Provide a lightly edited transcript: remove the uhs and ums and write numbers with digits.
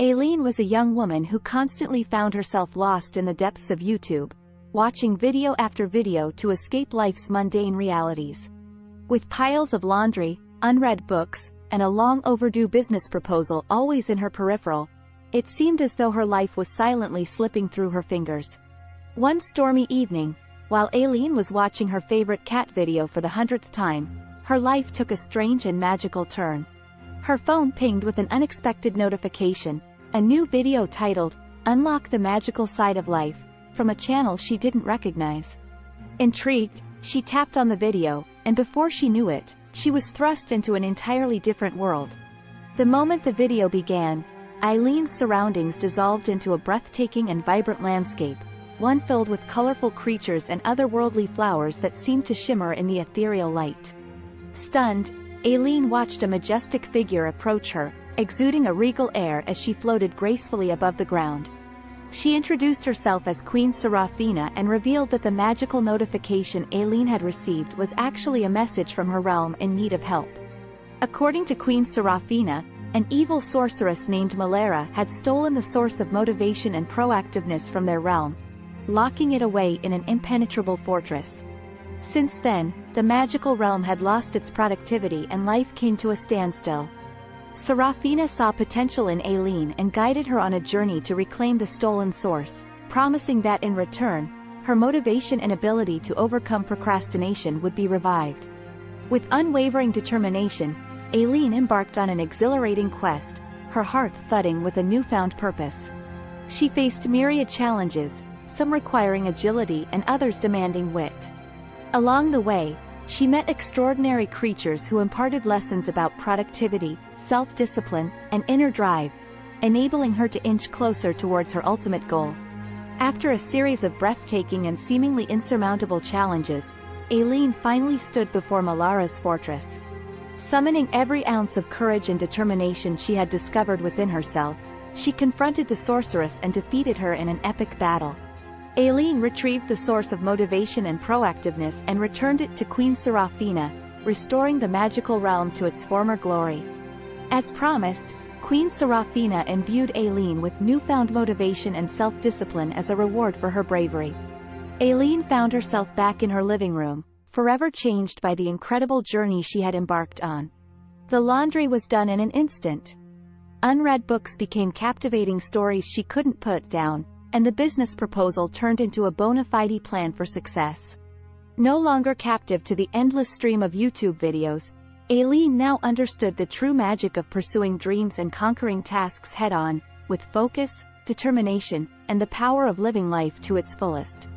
Aileen was a young woman who constantly found herself lost in the depths of YouTube, watching video after video to escape life's mundane realities. With piles of laundry, unread books, and a long-overdue business proposal always in her peripheral, it seemed as though her life was silently slipping through her fingers. One stormy evening, while Aileen was watching her favorite cat video for the 100th time, her life took a strange and magical turn. Her phone pinged with an unexpected notification, a new video titled, "Unlock the Magical Side of Life," from a channel she didn't recognize. Intrigued, she tapped on the video, and before she knew it, she was thrust into an entirely different world. The moment the video began, Aileen's surroundings dissolved into a breathtaking and vibrant landscape, one filled with colorful creatures and otherworldly flowers that seemed to shimmer in the ethereal light. Stunned, Aileen watched a majestic figure approach her, exuding a regal air as she floated gracefully above the ground. She introduced herself as Queen Seraphina and revealed that the magical notification Aileen had received was actually a message from her realm in need of help. According to Queen Seraphina, an evil sorceress named Malera had stolen the source of motivation and proactiveness from their realm, locking it away in an impenetrable fortress. Since then, the magical realm had lost its productivity and life came to a standstill. Seraphina saw potential in Aileen and guided her on a journey to reclaim the stolen source, promising that in return, her motivation and ability to overcome procrastination would be revived. With unwavering determination, Aileen embarked on an exhilarating quest, her heart thudding with a newfound purpose. She faced myriad challenges, some requiring agility and others demanding wit. Along the way, she met extraordinary creatures who imparted lessons about productivity, self-discipline, and inner drive, enabling her to inch closer towards her ultimate goal. After a series of breathtaking and seemingly insurmountable challenges, Aileen finally stood before Malera's fortress. Summoning every ounce of courage and determination she had discovered within herself, she confronted the sorceress and defeated her in an epic battle. Aileen retrieved the source of motivation and proactiveness and returned it to Queen Seraphina, restoring the magical realm to its former glory. As promised, Queen Seraphina imbued Aileen with newfound motivation and self-discipline as a reward for her bravery. Aileen found herself back in her living room, forever changed by the incredible journey she had embarked on. The laundry was done in an instant. Unread books became captivating stories she couldn't put down, and the business proposal turned into a bona fide plan for success. No longer captive to the endless stream of YouTube videos, Aileen now understood the true magic of pursuing dreams and conquering tasks head-on, with focus, determination, and the power of living life to its fullest.